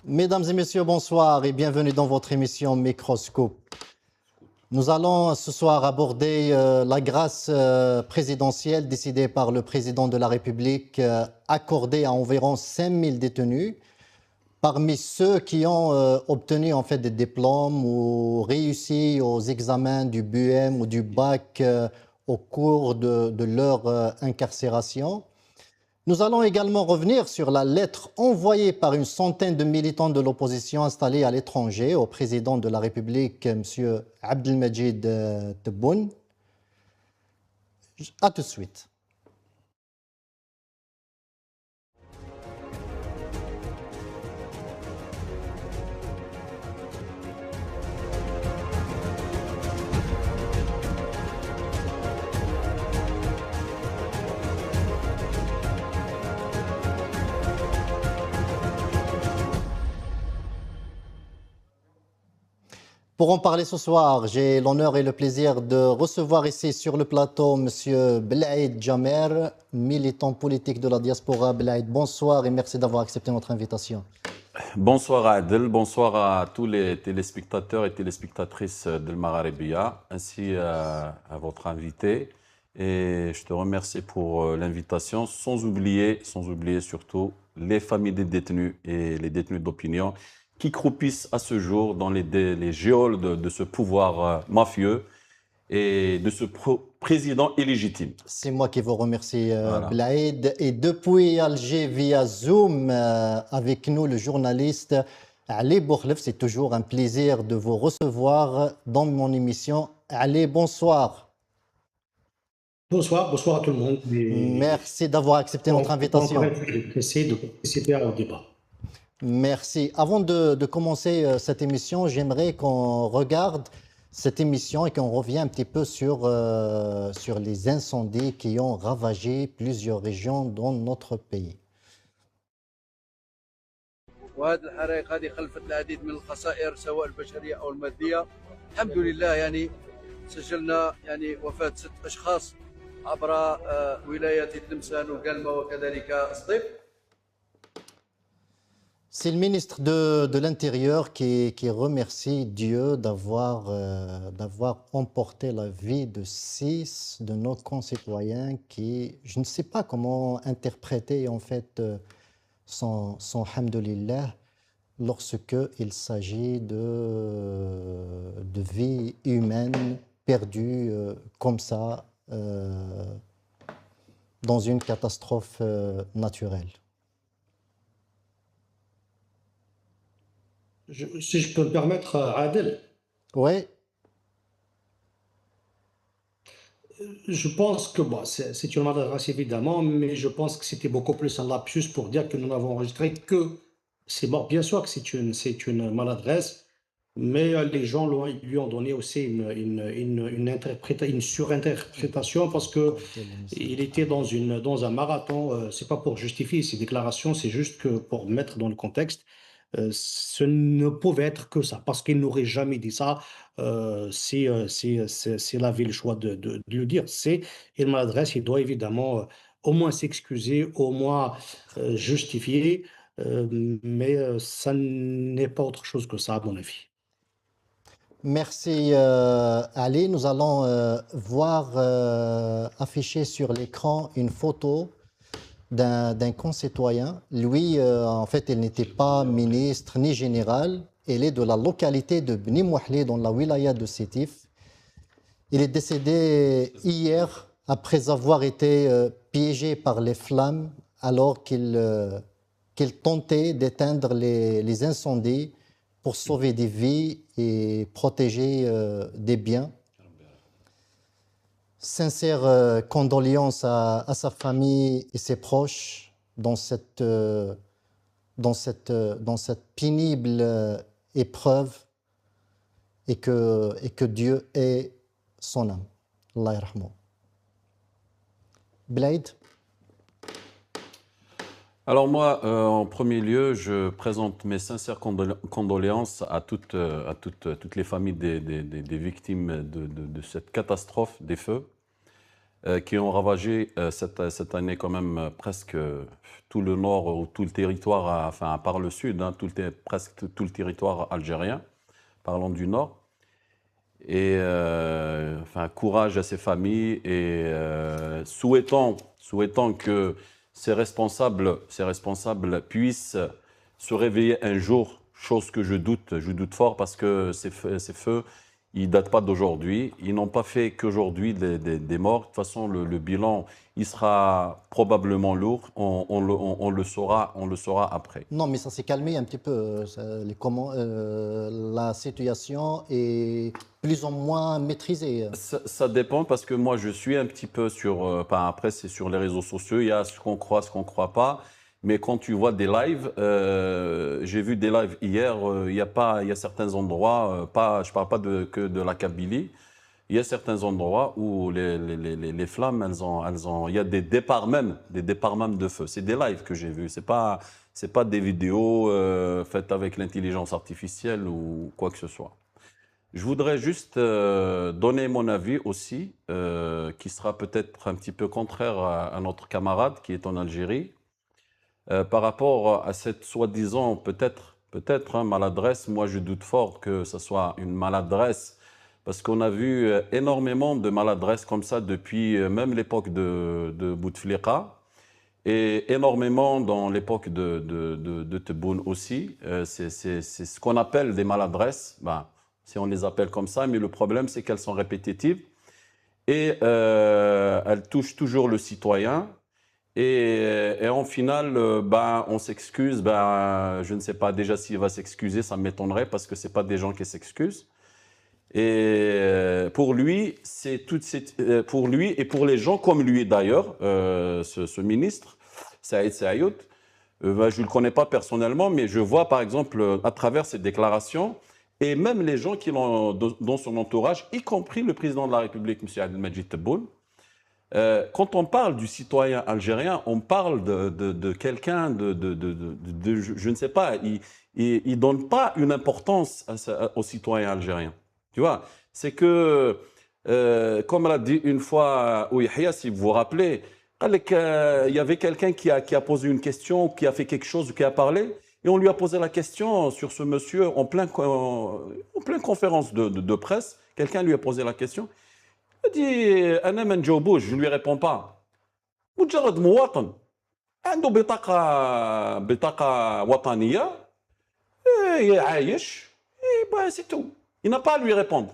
Mesdames et messieurs, bonsoir et bienvenue dans votre émission Microscope. Nous allons ce soir aborder la grâce présidentielle décidée par le président de la République accordée à environ 5000 détenus. Parmi ceux qui ont obtenu en fait des diplômes ou réussi aux examens du BUM ou du bac au cours de leur incarcération. Nous allons également revenir sur la lettre envoyée par une centaine de militants de l'opposition installés à l'étranger au président de la République, M. Abdelmajid Tebboune. À tout de suite. Pour en parler ce soir, j'ai l'honneur et le plaisir de recevoir ici sur le plateau M. Belaïd Jamer, militant politique de la diaspora. Belaïd, bonsoir et merci d'avoir accepté notre invitation. Bonsoir à Adel, bonsoir à tous les téléspectateurs et téléspectatrices de Maghrébia, ainsi à votre invité. Et je te remercie pour l'invitation, sans oublier surtout les familles des détenus et les détenus d'opinion qui croupissent à ce jour dans les geôles de ce pouvoir mafieux et de ce président illégitime. C'est moi qui vous remercie, voilà. Belaïd. Et depuis Alger, via Zoom, avec nous, le journaliste Ali Boukhlef. C'est toujours un plaisir de vous recevoir dans mon émission. Ali, bonsoir. Bonsoir à tout le monde. Merci d'avoir accepté notre invitation. Essayer de participer au débat. Merci. Avant de commencer cette émission, j'aimerais qu'on regarde cette émission et qu'on revienne un petit peu sur les incendies qui ont ravagé plusieurs régions dans notre pays. وهذه الحرائق هذه خلفت العديد من الخسائر سواء البشريه او الماديه. الحمد لله يعني سجلنا يعني وفاه 6 اشخاص عبر ولايات تلمسان وقلمه وكذلك سطيف. C'est le ministre de l'Intérieur qui remercie Dieu d'avoir emporté la vie de 6 de nos concitoyens qui, je ne sais pas comment interpréter en fait son hamdoulillah lorsque il s'agit de vies humaines perdues comme ça dans une catastrophe naturelle. Si je peux me permettre, Adel. Oui. Je pense que bon, c'est une maladresse évidemment, mais je pense que c'était beaucoup plus un lapsus pour dire que nous n'avons enregistré que c'est mort. Bien sûr que c'est une maladresse, mais les gens lui ont donné aussi une surinterprétation parce que il était dans un marathon. C'est pas pour justifier ces déclarations, c'est juste que pour mettre dans le contexte. Ce ne pouvait être que ça, parce qu'il n'aurait jamais dit ça. S'il avait le choix de le dire, c'est une maladresse. Il doit évidemment au moins s'excuser, au moins justifier, mais ça n'est pas autre chose que ça, à mon avis. Merci Ali. Nous allons voir afficher sur l'écran une photo d'un concitoyen. Lui, en fait, il n'était pas ministre ni général. Il est de la localité de Bni Mouhli, dans la wilaya de Sétif. Il est décédé hier après avoir été piégé par les flammes alors qu'il tentait d'éteindre les incendies pour sauver des vies et protéger des biens. Sincères condoléances à sa famille et ses proches dans cette pénible épreuve et que Dieu ait son âme. Allah yarhamou. Belaïd. Alors moi, en premier lieu, je présente mes sincères condoléances à toutes les familles des victimes de cette catastrophe des feux. qui ont ravagé cette année quand même presque tout le nord ou tout le territoire, enfin à part le sud, hein, presque tout le territoire algérien, parlons du nord. Et enfin, courage à ces familles et souhaitons que ces responsables puissent se réveiller un jour, chose que je doute fort parce que ces feux, ils ne datent pas d'aujourd'hui. Ils n'ont pas fait qu'aujourd'hui des morts. De toute façon, le bilan, il sera probablement lourd. On le saura après. Non, mais ça s'est calmé un petit peu. La situation est plus ou moins maîtrisée. Ça dépend parce que moi, je suis un petit peu sur... après, c'est sur les réseaux sociaux. Il y a ce qu'on croit, ce qu'on ne croit pas. Mais quand tu vois des lives, j'ai vu des lives hier, il y a certains endroits, je ne parle pas que de la Kabylie, il y a certains endroits où les flammes, il y a des départs même de feu. C'est des lives que j'ai vus, c'est pas des vidéos faites avec l'intelligence artificielle ou quoi que ce soit. Je voudrais juste donner mon avis aussi, qui sera peut-être un petit peu contraire à notre camarade qui est en Algérie. Par rapport à cette soi-disant, peut-être maladresse, moi je doute fort que ce soit une maladresse, parce qu'on a vu énormément de maladresses comme ça depuis même l'époque de Bouteflika, et énormément dans l'époque de Tebboune aussi. C'est ce qu'on appelle des maladresses, si on les appelle comme ça, mais le problème c'est qu'elles sont répétitives, et elles touchent toujours le citoyen. Et en final, on s'excuse. Je ne sais pas déjà s'il va s'excuser, ça m'étonnerait parce que ce n'est pas des gens qui s'excusent. Et pour lui, pour lui et pour les gens comme lui d'ailleurs, ce ministre, Saïd Saïd, je ne le connais pas personnellement, mais je vois par exemple à travers ses déclarations et même les gens qui l'ont dans son entourage, y compris le président de la République, M. Abdelmadjid Tebboune. Quand on parle du citoyen algérien, on parle de quelqu'un je ne sais pas, il ne donne pas une importance aux citoyens algériens. Tu vois, c'est que, comme l'a dit une fois Ouihia, si vous vous rappelez, il y avait quelqu'un qui a posé une question, qui a fait quelque chose, qui a parlé, et on lui a posé la question sur ce monsieur en pleine conférence de presse. Quelqu'un lui a posé la question. Il dit أنا ما نجاوبوش, je ne lui réponds pas. مجرد مواطن عنده بطاقة وطنية عايش, c'est tout. Il n'a pas à lui répondre.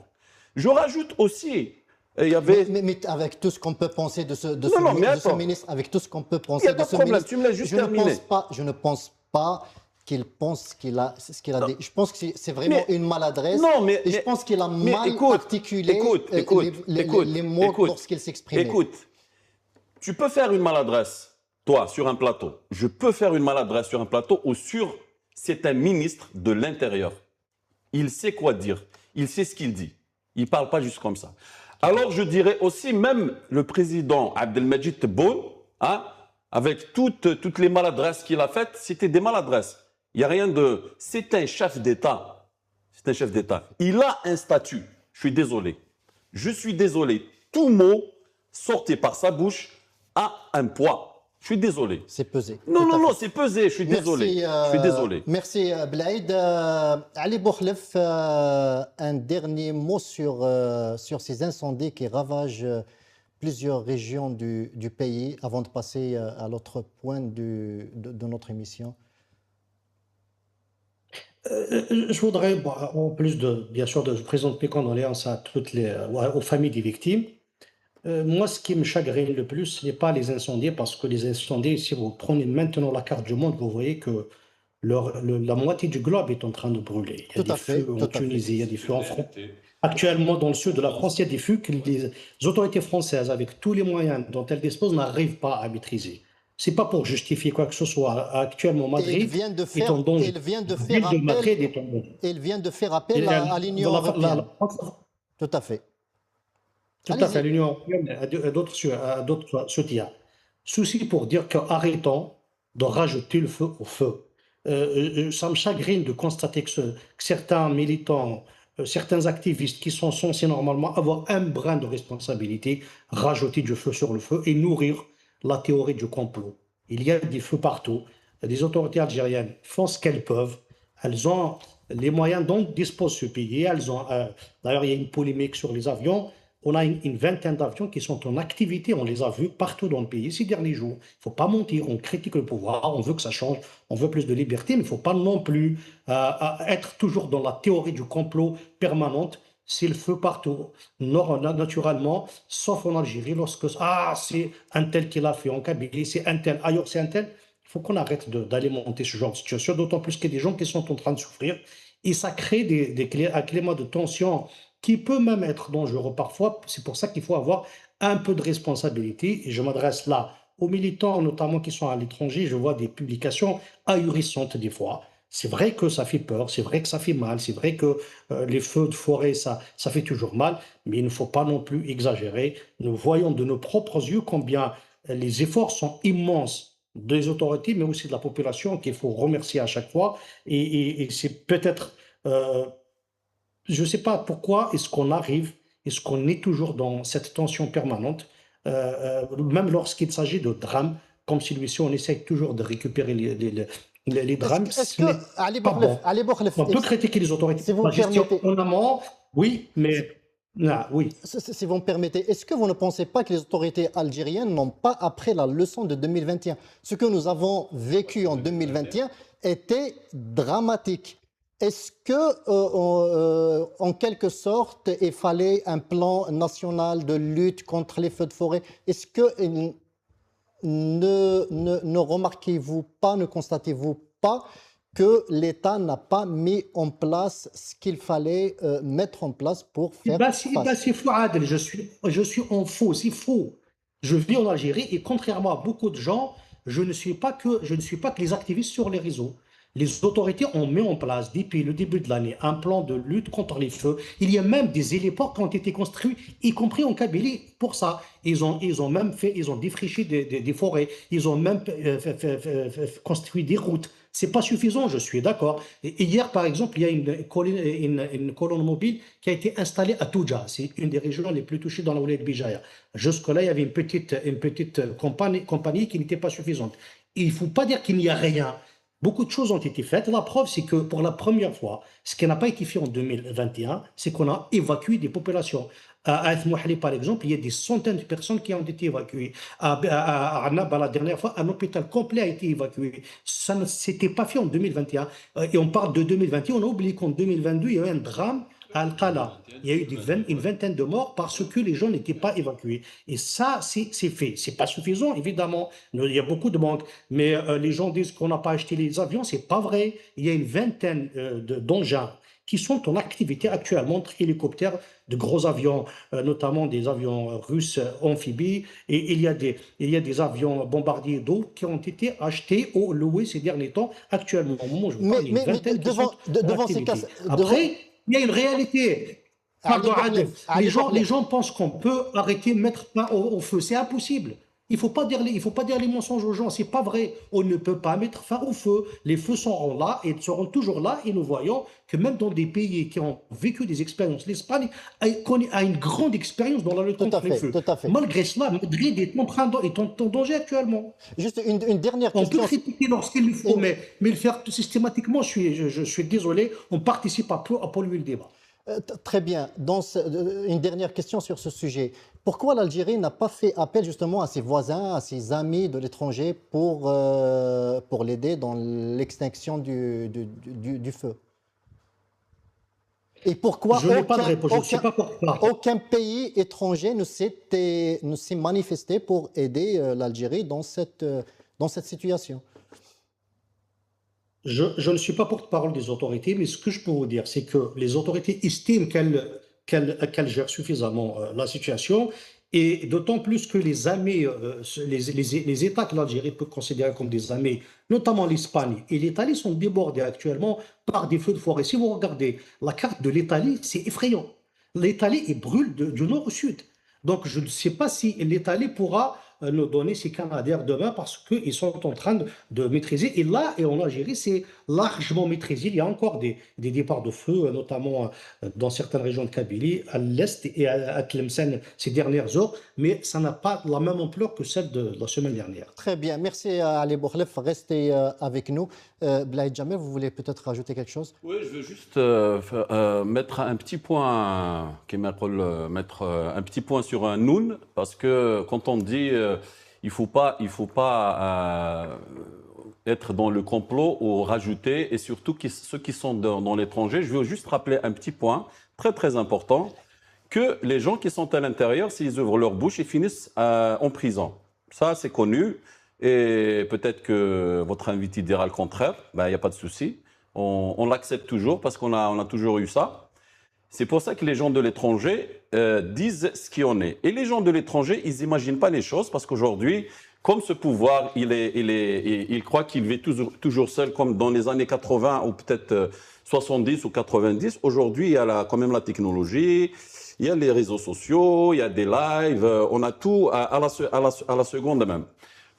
Je rajoute aussi, il y avait... Mais avec tout ce qu'on peut penser de ce ministre, avec tout ce qu'on peut penser de ce ministre, tu me laisses juste terminer. Je ne pense pas qu'il pense ce qu'il a dit. Je pense que c'est vraiment une maladresse. Non, mais je pense qu'il a mal articulé les mots lorsqu'il s'exprime. Écoute, tu peux faire une maladresse, toi, sur un plateau. Je peux faire une maladresse sur un plateau ou c'est un ministre de l'Intérieur. Il sait quoi dire. Il sait ce qu'il dit. Il ne parle pas juste comme ça. Alors, je dirais aussi, même le président Abdelmadjid Tebboune, avec toutes les maladresses qu'il a faites, c'était des maladresses. Il n'y a rien de... C'est un chef d'État. C'est un chef d'État. Il a un statut. Je suis désolé. Je suis désolé. Tout mot sorti par sa bouche a un poids. Je suis désolé. C'est pesé. Non, c'est pesé. Je suis désolé. Je suis désolé. Merci, Blaïd. Ali Bouhlef, un dernier mot sur ces incendies qui ravagent plusieurs régions du pays avant de passer à l'autre point de notre émission. Je voudrais, en plus bien sûr, de présenter mes condoléances à aux familles des victimes. Moi, ce qui me chagrine le plus, ce n'est pas les incendies, parce que les incendies, si vous prenez maintenant la carte du monde, vous voyez que la moitié du globe est en train de brûler. Il y a des feux en Tunisie, il y a des feux en France. Actuellement, dans le sud de la France, il y a des feux que les autorités françaises, avec tous les moyens dont elles disposent, n'arrivent pas à maîtriser. Ce n'est pas pour justifier quoi que ce soit. Actuellement, Madrid est en danger. Il vient de faire appel à l'Union européenne. Tout à fait. Tout à fait, à l'Union européenne et à d'autres soutiens. Ceci pour dire qu'arrêtons de rajouter le feu au feu. Ça me chagrine de constater que certains militants certains activistes qui sont censés normalement avoir un brin de responsabilité, rajouter du feu sur le feu et nourrir la théorie du complot. Il y a des feux partout. Les autorités algériennes font ce qu'elles peuvent. Elles ont les moyens dont dispose ce pays. D'ailleurs, il y a une polémique sur les avions. On a une vingtaine d'avions qui sont en activité. On les a vus partout dans le pays ces derniers jours. Il ne faut pas mentir. On critique le pouvoir. On veut que ça change. On veut plus de liberté. Mais il ne faut pas non plus être toujours dans la théorie du complot permanente. C'est le feu partout, naturellement, sauf en Algérie, lorsque c'est un tel qui l'a fait en Kabylie, c'est un tel, ailleurs c'est un tel. Il faut qu'on arrête d'alimenter ce genre de situation, d'autant plus qu'il y a des gens qui sont en train de souffrir. Et ça crée un climat de tension qui peut même être dangereux parfois. C'est pour ça qu'il faut avoir un peu de responsabilité. Et je m'adresse là aux militants, notamment qui sont à l'étranger. Je vois des publications ahurissantes des fois. C'est vrai que ça fait peur, c'est vrai que ça fait mal, c'est vrai que les feux de forêt, ça fait toujours mal, mais il ne faut pas non plus exagérer. Nous voyons de nos propres yeux combien les efforts sont immenses des autorités, mais aussi de la population qu'il faut remercier à chaque fois. Et c'est peut-être, je ne sais pas pourquoi est-ce qu'on est toujours dans cette tension permanente, même lorsqu'il s'agit de drames comme celui-ci, on essaye toujours de récupérer les drames. Est-ce que, Ali Pas bon. Bourkhliff, On peut critiquer les autorités. si vous La me gestion permettez. en amont, oui, mais oui. Si vous me permettez, est-ce que vous ne pensez pas que les autorités algériennes n'ont pas appris la leçon de 2021? Ce que nous avons vécu en 2021 était dramatique. Est-ce que, en quelque sorte, il fallait un plan national de lutte contre les feux de forêt? Est-ce que ne remarquez-vous pas, ne constatez-vous pas que l'État n'a pas mis en place ce qu'il fallait mettre en place pour faire face? C'est faux, Adel. Je suis en faux, c'est faux. Je vis en Algérie et contrairement à beaucoup de gens, je ne suis pas que les activistes sur les réseaux. Les autorités ont mis en place, depuis le début de l'année, un plan de lutte contre les feux. Il y a même des héliports qui ont été construits, y compris en Kabylie, pour ça. Ils ont défriché des forêts, ils ont même construit des routes. C'est pas suffisant, je suis d'accord. Et hier, par exemple, il y a une colonne mobile qui a été installée à Touja. C'est une des régions les plus touchées dans la Ouled Bijaya. Jusque-là, il y avait une petite compagnie qui n'était pas suffisante. Il ne faut pas dire qu'il n'y a rien. Beaucoup de choses ont été faites. La preuve, c'est que pour la première fois, ce qui n'a pas été fait en 2021, c'est qu'on a évacué des populations. À Ath Mouhli, par exemple, il y a des centaines de personnes qui ont été évacuées. À Annaba, la dernière fois, un hôpital complet a été évacué. Ça ne s'était pas fait en 2021. Et on parle de 2021, on a oublié qu'en 2022, il y a eu un drame à Al-Qala. Il y a eu une vingtaine de morts parce que les gens n'étaient pas évacués. Et ça, c'est fait. Ce n'est pas suffisant, évidemment. Il y a beaucoup de manques. Mais les gens disent qu'on n'a pas acheté les avions. Ce n'est pas vrai. Il y a une vingtaine d'engins qui sont en activité actuellement, entre hélicoptères, de gros avions, notamment des avions russes amphibies. Et il y a des avions bombardiers d'eau qui ont été achetés ou loués ces derniers temps, actuellement. Au moment où je vous parle, une vingtaine qui sont en activité. Après, il y a une réalité. Pardon, Adel. Les gens pensent qu'on peut arrêter de mettre fin au feu. C'est impossible. Il ne faut pas dire les mensonges aux gens. Ce n'est pas vrai. On ne peut pas mettre fin au feu. Les feux seront là et seront toujours là. Et nous voyons que même dans des pays qui ont vécu des expériences, l'Espagne a une grande expérience dans la lutte contre les feux. Malgré cela, Madrid est en danger actuellement. Juste une dernière question. On peut critiquer lorsqu'il le faut, mais le faire systématiquement, je suis désolé, on participe à polluer le débat. Très bien. Une dernière question sur ce sujet. Pourquoi l'Algérie n'a pas fait appel justement à ses voisins, à ses amis de l'étranger pour l'aider dans l'extinction du feu? Et pourquoi je n'ai pas de réponse, je ne sais pas pourquoi. Aucun pays étranger ne s'est manifesté pour aider l'Algérie dans cette situation? Je ne suis pas porte-parole des autorités, mais ce que je peux vous dire, c'est que les autorités estiment qu'elles gèrent suffisamment la situation, et d'autant plus que les amis, les États que l'Algérie peut considérer comme des amis, notamment l'Espagne et l'Italie, sont débordés actuellement par des feux de forêt. Si vous regardez la carte de l'Italie, c'est effrayant. L'Italie brûle du nord au sud. Donc je ne sais pas si l'Italie pourra nous donner ces Canadiens demain parce qu'ils sont en train de maîtriser. Et là, et en Algérie, c'est largement maîtrisé. Il y a encore des départs de feu, notamment dans certaines régions de Kabylie, à l'est et à Tlemcen ces dernières heures, mais ça n'a pas la même ampleur que celle de la semaine dernière. Très bien, merci Ali Bourlef. Restez avec nous. Blaïd Jamel, vous voulez peut-être rajouter quelque chose? Oui, je veux juste mettre un petit point, mettre un petit point sur un noun, parce que quand on dit il faut pas être dans le complot ou rajouter, et surtout ceux qui sont dans l'étranger, je veux juste rappeler un petit point très très important, que les gens qui sont à l'intérieur, s'ils ouvrent leur bouche, ils finissent en prison. Ça, c'est connu. Et peut-être que votre invité dira le contraire, ben, il n'y a pas de souci. On l'accepte toujours parce qu'on a toujours eu ça. C'est pour ça que les gens de l'étranger disent ce qu'il en est. Et les gens de l'étranger, ils n'imaginent pas les choses parce qu'aujourd'hui, comme ce pouvoir, il croit qu'il vit toujours seul comme dans les années 80 ou peut-être 70 ou 90. Aujourd'hui, il y a quand même la technologie, il y a les réseaux sociaux, il y a des lives, on a tout à la seconde même.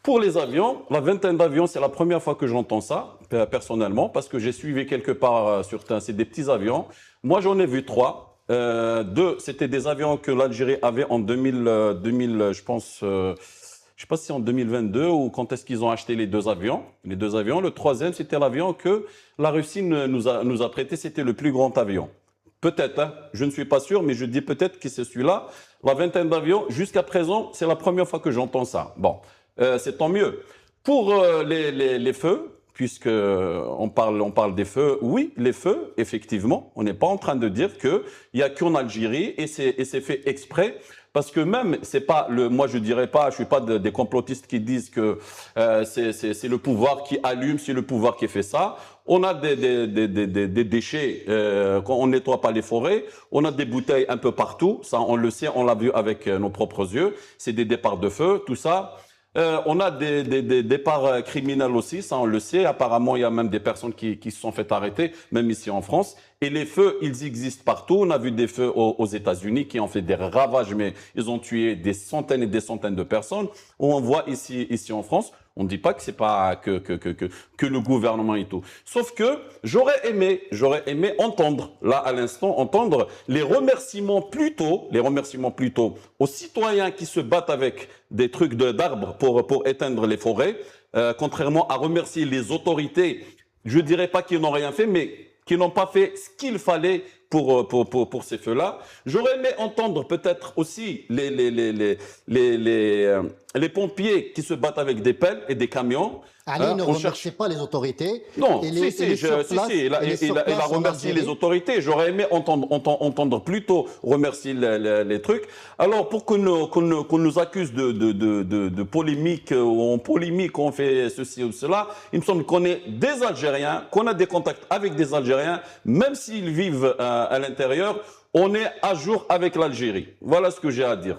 Pour les avions, la vingtaine d'avions, c'est la première fois que j'entends ça, personnellement, parce que j'ai suivi quelque part sur c'est des petits avions. Moi, j'en ai vu 3. 2, c'était des avions que l'Algérie avait en 2000, je pense, je ne sais pas si en 2022 ou quand est-ce qu'ils ont acheté les 2 avions. Les 2 avions. Le 3e, c'était l'avion que la Russie nous a prêté. C'était le plus grand avion. Peut-être, hein, je ne suis pas sûr, mais je dis peut-être que c'est celui-là. La vingtaine d'avions, jusqu'à présent, c'est la première fois que j'entends ça. Bon. C'est tant mieux. Pour les feux, puisque on parle des feux, oui, les feux, effectivement, on n'est pas en train de dire qu'il n'y a qu'en Algérie et c'est fait exprès. Parce que même, c'est pas moi je dirais pas, je suis pas des complotistes qui disent que c'est le pouvoir qui allume, c'est le pouvoir qui fait ça. On a des déchets, quand on nettoie pas les forêts, on a des bouteilles un peu partout, ça on le sait, on l'a vu avec nos propres yeux, c'est des départs de feu, tout ça. On a des départs criminels aussi, ça on le sait. Apparemment, il y a même des personnes qui se sont fait arrêter, même ici en France. Et les feux, ils existent partout. On a vu des feux aux États-Unis qui ont fait des ravages, mais ils ont tué des centaines et des centaines de personnes. On voit ici en France. On ne dit pas que c'est pas que le gouvernement et tout. Sauf que j'aurais aimé entendre, là à l'instant, les remerciements plutôt aux citoyens qui se battent avec des trucs d'arbres pour éteindre les forêts, contrairement à remercier les autorités. Je dirais pas qu'ils n'ont rien fait, mais qui n'ont pas fait ce qu'il fallait pour ces feux-là. J'aurais aimé entendre peut-être aussi les pompiers qui se battent avec des pelles et des camions. Ali ne remercie pas les autorités. Non, il a remercié les autorités. J'aurais aimé entendre plutôt remercier les trucs. Alors, pour qu'on nous accuse de polémique, ou en polémique, on fait ceci ou cela, il me semble qu'on est des Algériens, qu'on a des contacts avec des Algériens, même s'ils vivent à l'intérieur, on est à jour avec l'Algérie. Voilà ce que j'ai à dire.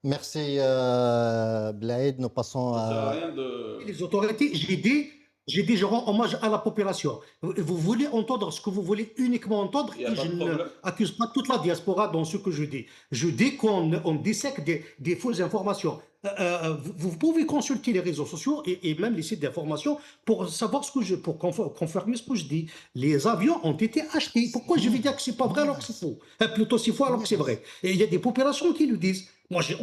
Merci Blaïd, nous passons à... Les autorités, j'ai dit, je rends hommage à la population. Vous voulez entendre ce que vous voulez uniquement entendre et je n'accuse pas toute la diaspora dans ce que je dis. Je dis qu'on dissèque des fausses informations. Vous pouvez consulter les réseaux sociaux et même les sites d'information pour savoir pour confirmer ce que je dis. Les avions ont été achetés. Pourquoi je vais dire que c'est pas vrai alors que c'est faux? Plutôt c'est faux alors que c'est vrai. Et il y a des populations qui le disent. Moi, si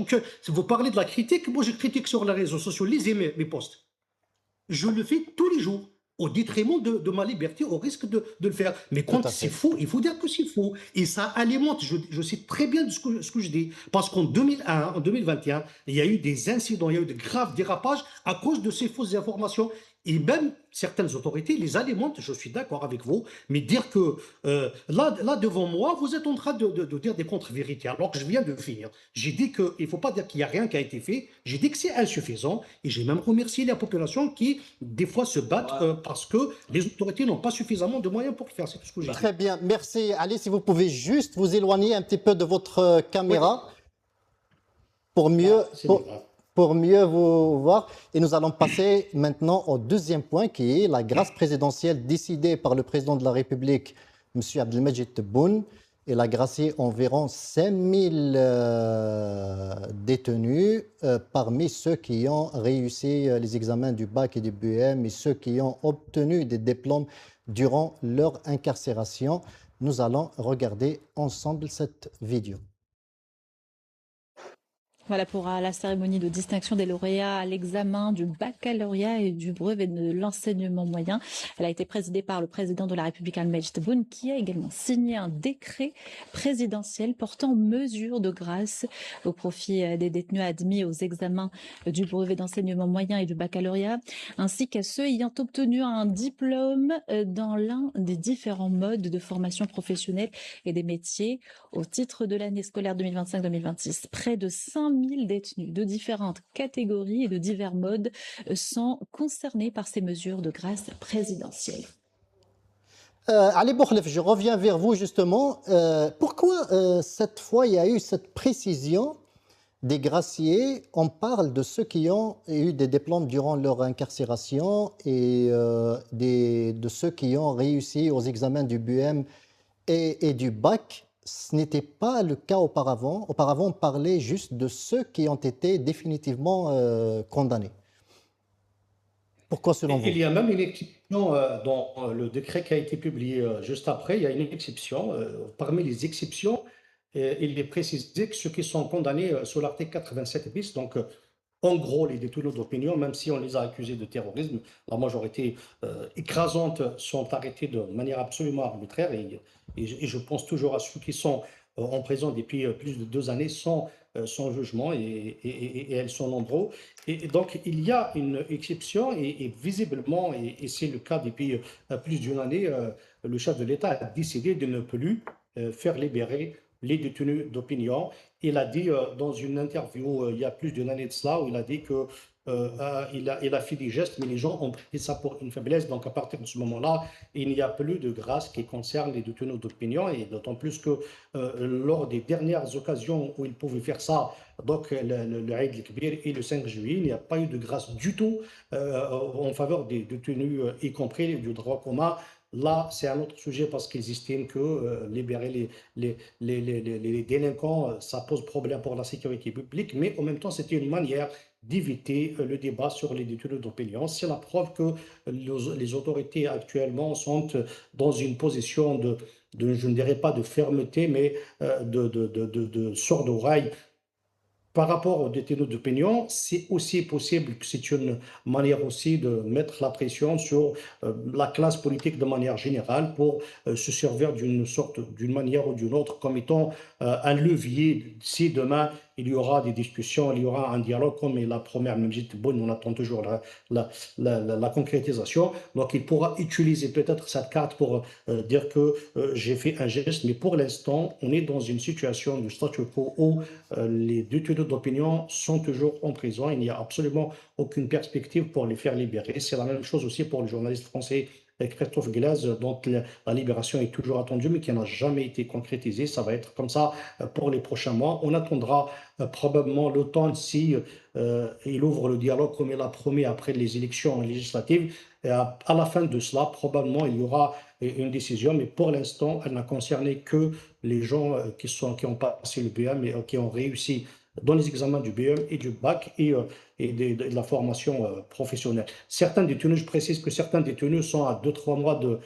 vous parlez de la critique, moi je critique sur les réseaux sociaux. Lisez mes posts. Je le fais tous les jours, au détriment de ma liberté, au risque de le faire. Mais quand c'est faux, il faut dire que c'est faux. Et ça alimente, je sais très bien ce que je dis. Parce qu'en 2001, en 2021, il y a eu des incidents, il y a eu de graves dérapages à cause de ces fausses informations. Et même certaines autorités les alimentent, je suis d'accord avec vous, mais dire que là devant moi, vous êtes en train de dire des contre-vérités, alors que je viens de finir. J'ai dit qu'il ne faut pas dire qu'il n'y a rien qui a été fait, j'ai dit que c'est insuffisant, et j'ai même remercié la population qui, des fois, se battent parce que les autorités n'ont pas suffisamment de moyens pour le faire. C'est tout ce que j'ai dit. Très bien, merci. Ali, si vous pouvez juste vous éloigner un petit peu de votre caméra pour mieux vous voir. Et nous allons passer maintenant au deuxième point qui est la grâce présidentielle décidée par le président de la République, M. Abdelmajid Tebboune, Elle a gracié environ 5000 détenus parmi ceux qui ont réussi les examens du bac et du BUM et ceux qui ont obtenu des diplômes durant leur incarcération. Nous allons regarder ensemble cette vidéo. Voilà pour la cérémonie de distinction des lauréats à l'examen du baccalauréat et du brevet de l'enseignement moyen. Elle a été présidée par le président de la République Al-Majd Tebboune, qui a également signé un décret présidentiel portant mesures de grâce au profit des détenus admis aux examens du brevet d'enseignement moyen et du baccalauréat, ainsi qu'à ceux ayant obtenu un diplôme dans l'un des différents modes de formation professionnelle et des métiers au titre de l'année scolaire 2025-2026. Près de 5000 détenus de différentes catégories et de divers modes sont concernés par ces mesures de grâce présidentielle. Ali Boukhlef, je reviens vers vous justement. Pourquoi cette fois il y a eu cette précision des graciés? On parle de ceux qui ont eu des diplômes durant leur incarcération et de ceux qui ont réussi aux examens du BUM et du bac. Ce n'était pas le cas auparavant. Auparavant, on parlait juste de ceux qui ont été définitivement condamnés. Pourquoi selon vous? Il y a même une exception dans le décret qui a été publié juste après. Il y a une exception. Parmi les exceptions, il est précisé que ceux qui sont condamnés sous l'article 87 bis, donc en gros, les détenus d'opinion, même si on les a accusés de terrorisme, la majorité écrasante sont arrêtés de manière absolument arbitraire. Et je pense toujours à ceux qui sont en prison depuis plus de 2 années sans jugement, et elles sont nombreux. Et donc, il y a une exception, et visiblement, et c'est le cas depuis plus d'une année, le chef de l'État a décidé de ne plus faire libérer les détenus d'opinion. Il a dit dans une interview il y a plus d'une année de cela, où il a dit que il a fait des gestes, mais les gens ont pris ça pour une faiblesse. Donc à partir de ce moment-là, il n'y a plus de grâce qui concerne les détenus d'opinion, et d'autant plus que lors des dernières occasions où ils pouvaient faire ça, donc le Eid el-Kbir et le 5 juillet, il n'y a pas eu de grâce du tout en faveur des détenus, y compris du droit commun. Là, c'est un autre sujet parce qu'ils estiment que libérer les délinquants, ça pose problème pour la sécurité publique, mais en même temps, c'était une manière d'éviter le débat sur les détenus d'opinion. C'est la preuve que les autorités actuellement sont dans une position je ne dirais pas de fermeté, mais de sourde oreille. Par rapport aux détenus d'opinion, c'est aussi possible que c'est une manière aussi de mettre la pression sur la classe politique de manière générale pour se servir d'une manière ou d'une autre comme étant un levier. Si demain il y aura des discussions, il y aura un dialogue, comme la première Majid Tebboune, on attend toujours la concrétisation. Donc il pourra utiliser peut-être cette carte pour dire que j'ai fait un geste, mais pour l'instant, on est dans une situation de statu quo où les détenus d'opinion sont toujours en prison. Il n'y a absolument aucune perspective pour les faire libérer. C'est la même chose aussi pour le journaliste français Christophe Glaise, dont la libération est toujours attendue, mais qui n'a jamais été concrétisée. Ça va être comme ça pour les prochains mois. On attendra probablement l'automne si il ouvre le dialogue comme il a promis après les élections législatives. Et à la fin de cela, probablement, il y aura une décision, mais pour l'instant, elle n'a concerné que les gens qui ont passé le BUM et qui ont réussi dans les examens du BUM et du bac et de la formation professionnelle. Certains détenus, je précise que certains détenus sont à 2-3 mois de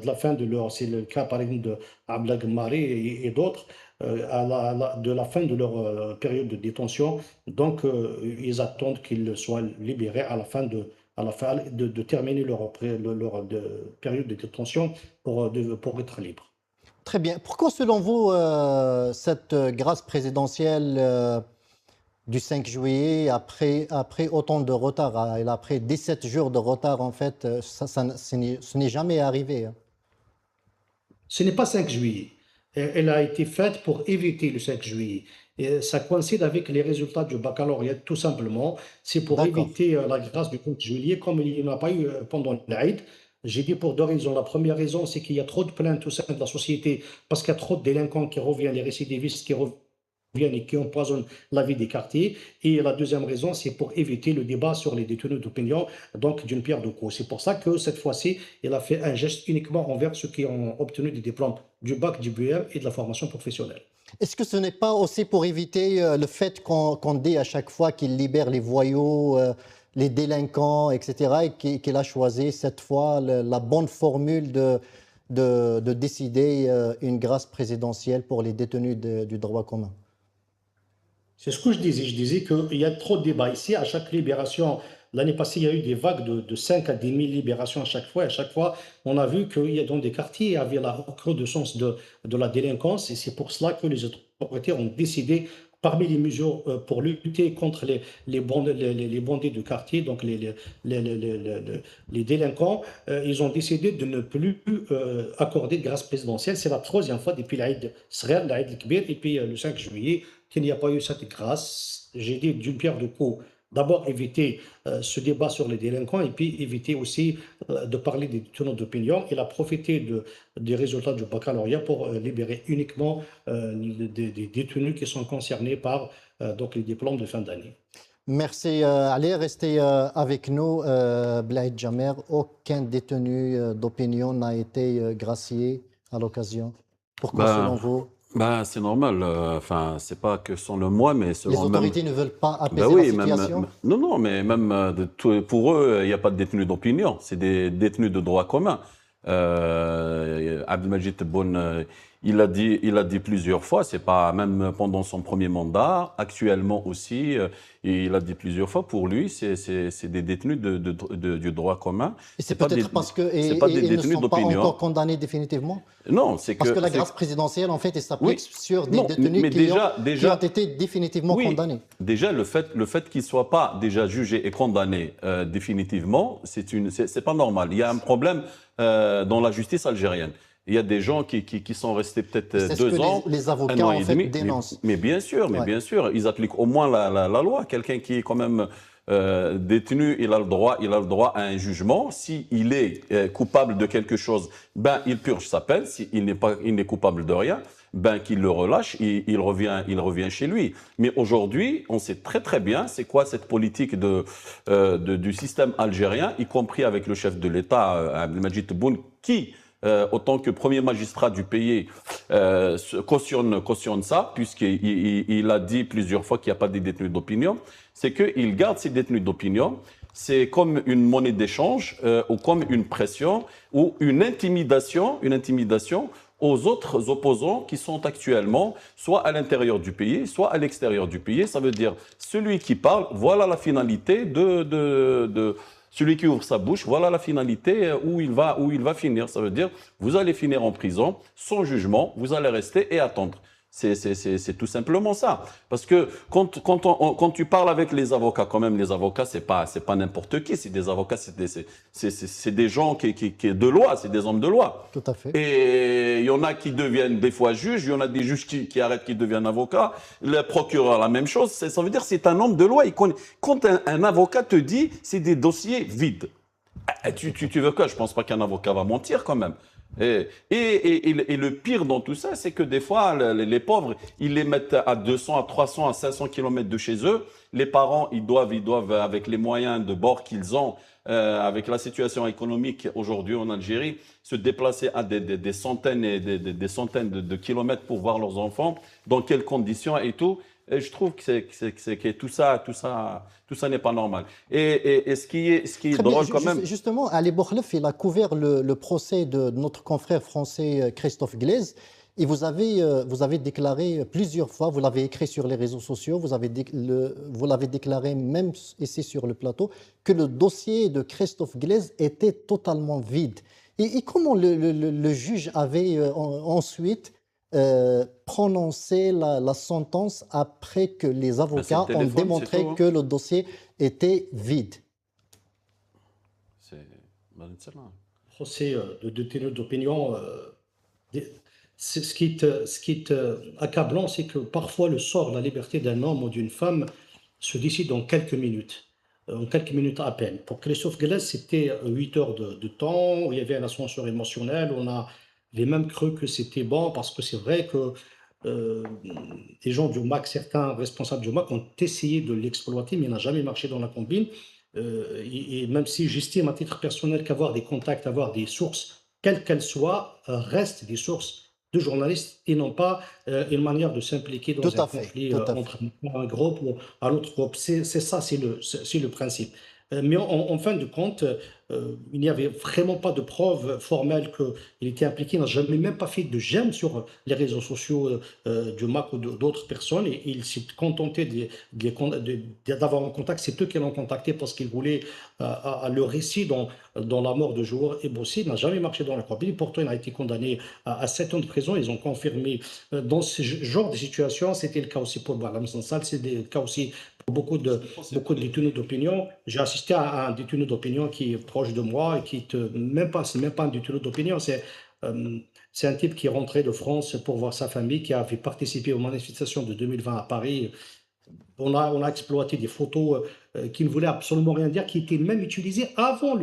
la fin de leur, c'est le cas par exemple de Abla Gmari et d'autres, de la fin de leur période de détention. Donc, ils attendent qu'ils soient libérés à la fin de terminer leur période de détention pour être libres. Très bien. Pourquoi, selon vous, cette grâce présidentielle du 5 juillet, après autant de retard, après 17 jours de retard, en fait, ce n'est jamais arrivé? Ce n'est pas 5 juillet. Elle a été faite pour éviter le 5 juillet. Et ça coïncide avec les résultats du baccalauréat, tout simplement. C'est pour éviter la grâce du 5 juillet, comme il n'y en a pas eu pendant l'Aïd. J'ai dit pour 2 raisons. La première raison, c'est qu'il y a trop de plaintes au sein de la société parce qu'il y a trop de délinquants qui reviennent, les récidivistes qui reviennent viennent et qui empoisonnent la vie des quartiers. Et la deuxième raison, c'est pour éviter le débat sur les détenus d'opinion, donc d'une pierre deux coups. C'est pour ça que cette fois-ci, il a fait un geste uniquement envers ceux qui ont obtenu des diplômes du bac, du BUM et de la formation professionnelle. Est-ce que ce n'est pas aussi pour éviter le fait qu'on dit à chaque fois qu'il libère les voyous, les délinquants, etc., et qu'il a choisi cette fois la bonne formule de décider une grâce présidentielle pour les détenus du droit commun? C'est ce que je disais. Je disais qu'il y a trop de débats ici. À chaque libération, l'année passée, il y a eu des vagues de 5 à 10 000 libérations à chaque fois. Et à chaque fois, on a vu qu'il y a dans des quartiers, il y avait la recrudescence de la délinquance. Et c'est pour cela que les autorités ont décidé, parmi les mesures pour lutter contre les bandits de quartier, donc les délinquants, ils ont décidé de ne plus accorder de grâce présidentielle. C'est la troisième fois depuis l'Aïd Sghar, l'Aïd el-Kbir, et puis le 5 juillet, qu'il n'y a pas eu cette grâce. J'ai dit d'une pierre deux coups. D'abord, éviter ce débat sur les délinquants et puis éviter aussi de parler des tenants d'opinion. Il a profité des résultats du baccalauréat pour libérer uniquement des détenus qui sont concernés par donc les diplômes de fin d'année. Merci Ali, restez avec nous. Blaïd Jamer, aucun détenu d'opinion n'a été gracié à l'occasion. Pourquoi selon vous? C'est normal. Enfin, c'est pas que selon moi, mais selon les autorités ne veulent pas apaiser oui, la situation. Non, mais même pour eux, il n'y a pas de détenus d'opinion. C'est des détenus de droit commun. Abdelmajid Tebboune, il a dit plusieurs fois, c'est pas même pendant son premier mandat, actuellement aussi, il a dit plusieurs fois, pour lui, c'est des détenus du droit commun. Et c'est peut-être parce qu'ils ne sont pas encore condamnés définitivement? Non, c'est parce que la grâce présidentielle, en fait, elle s'applique sur des détenus qui ont été définitivement condamnés. Déjà, le fait qu'ils ne soient pas déjà jugés et condamnés définitivement, c'est pas normal. Il y a un problème dans la justice algérienne. Il y a des gens qui sont restés peut-être 2 ans, les avocats en fait dénoncent. Mais bien sûr, ils appliquent au moins la loi. Quelqu'un qui est quand même détenu, il a le droit à un jugement. S'il est coupable de quelque chose, il purge sa peine. S'il n'est coupable de rien, qu'il le relâche, il revient chez lui. Mais aujourd'hui, on sait très très bien c'est quoi cette politique du système algérien, y compris avec le chef de l'État, Abdelmajid Tebboune, qui autant que premier magistrat du pays, cautionne ça, puisqu'il a dit plusieurs fois qu'il n'y a pas de détenus d'opinion, c'est qu'il garde ces détenus d'opinion. C'est comme une monnaie d'échange ou comme une pression ou une intimidation aux autres opposants qui sont actuellement soit à l'intérieur du pays, soit à l'extérieur du pays. Ça veut dire celui qui parle, voilà la finalité celui qui ouvre sa bouche, voilà la finalité où il va finir. Ça veut dire, vous allez finir en prison, sans jugement, vous allez rester et attendre. C'est tout simplement ça. Parce que quand tu parles avec les avocats, quand même, les avocats, c'est pas n'importe qui. C'est des avocats, c'est des gens qui de loi, c'est des hommes de loi. Tout à fait. Et il y en a qui deviennent des fois juges, il y en a des juges qui arrêtent, qui deviennent avocats. Le procureur, la même chose. Ça veut dire que c'est un homme de loi. Quand un avocat te dit, c'est des dossiers vides. Tu veux quoi? Je pense pas qu'un avocat va mentir quand même. Et le pire dans tout ça, c'est que des fois, les pauvres, ils les mettent à 200, à 300, à 500 km de chez eux. Les parents, ils doivent, avec les moyens de bord qu'ils ont, avec la situation économique aujourd'hui en Algérie, se déplacer à des centaines et des centaines de kilomètres pour voir leurs enfants, dans quelles conditions et tout. Et je trouve que tout ça n'est pas normal. Et ce qui est drôle quand même. Justement, Ali Bourkhleuf, il a couvert le procès de notre confrère français Christophe Glaise. Et vous avez déclaré plusieurs fois, vous l'avez écrit sur les réseaux sociaux, vous l'avez déclaré même ici sur le plateau, que le dossier de Christophe Glaise était totalement vide. Et comment le juge avait ensuite prononcer la sentence après que les avocats ont démontré que le dossier était vide? Procès de détenus d'opinion, ce qui est accablant, c'est que parfois le sort, la liberté d'un homme ou d'une femme se décide en quelques minutes à peine. Pour Christophe Glaise, c'était 8 heures de temps, il y avait un ascenseur émotionnel, on a les mêmes cru que c'était bon, parce que c'est vrai que les gens du MAC, certains responsables du MAC ont essayé de l'exploiter, mais il n'a jamais marché dans la combine. Et même si j'estime à titre personnel qu'avoir des contacts, avoir des sources, quelles qu'elles soient, restent des sources de journalistes et non pas une manière de s'impliquer dans Tout un à fait, conflit tout à fait. entre un groupe ou un autre groupe. C'est ça, c'est le principe. Mais en fin de compte, il n'y avait vraiment pas de preuve formelle qu'il était impliqué. Il n'a jamais même pas fait de j'aime sur les réseaux sociaux du MAC ou d'autres personnes. Et il s'est contenté d'avoir un contact. C'est eux qui l'ont contacté parce qu'ils voulaient le récit dans la mort de Joueur et Bossi. Il n'a jamais marché dans la compagnie. Pourtant, il a été condamné à 7 ans de prison. Ils ont confirmé dans ce genre de situation. C'était le cas aussi pour Balam Sansal. C'est le cas aussi pour beaucoup de détenus d'opinion. J'ai assisté à un détenu d'opinion qui est proche de moi et qui c'est même pas un détenu d'opinion, c'est un type qui est rentré de France pour voir sa famille, qui avait participé aux manifestations de 2020 à Paris. On a exploité des photos qui ne voulaient absolument rien dire, qui étaient même utilisées avant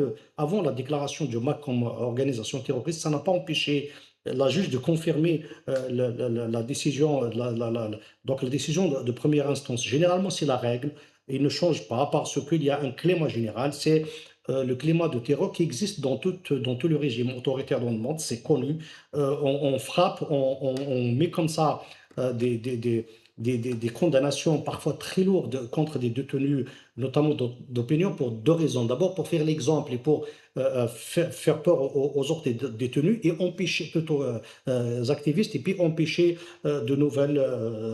la déclaration du MAC comme organisation terroriste. Ça n'a pas empêché la juge de confirmer la décision, donc la décision de première instance. Généralement, c'est la règle. Il ne change pas parce qu'il y a un climat général. C'est le climat de terror qui existe dans tout le régime autoritaire dans le monde. C'est connu. On frappe, on met comme ça des condamnations parfois très lourdes contre des détenus, notamment d'opinion, pour deux raisons. D'abord, pour faire l'exemple et pour faire peur aux autres détenus et empêcher, plutôt activistes, et puis empêcher de nouvelles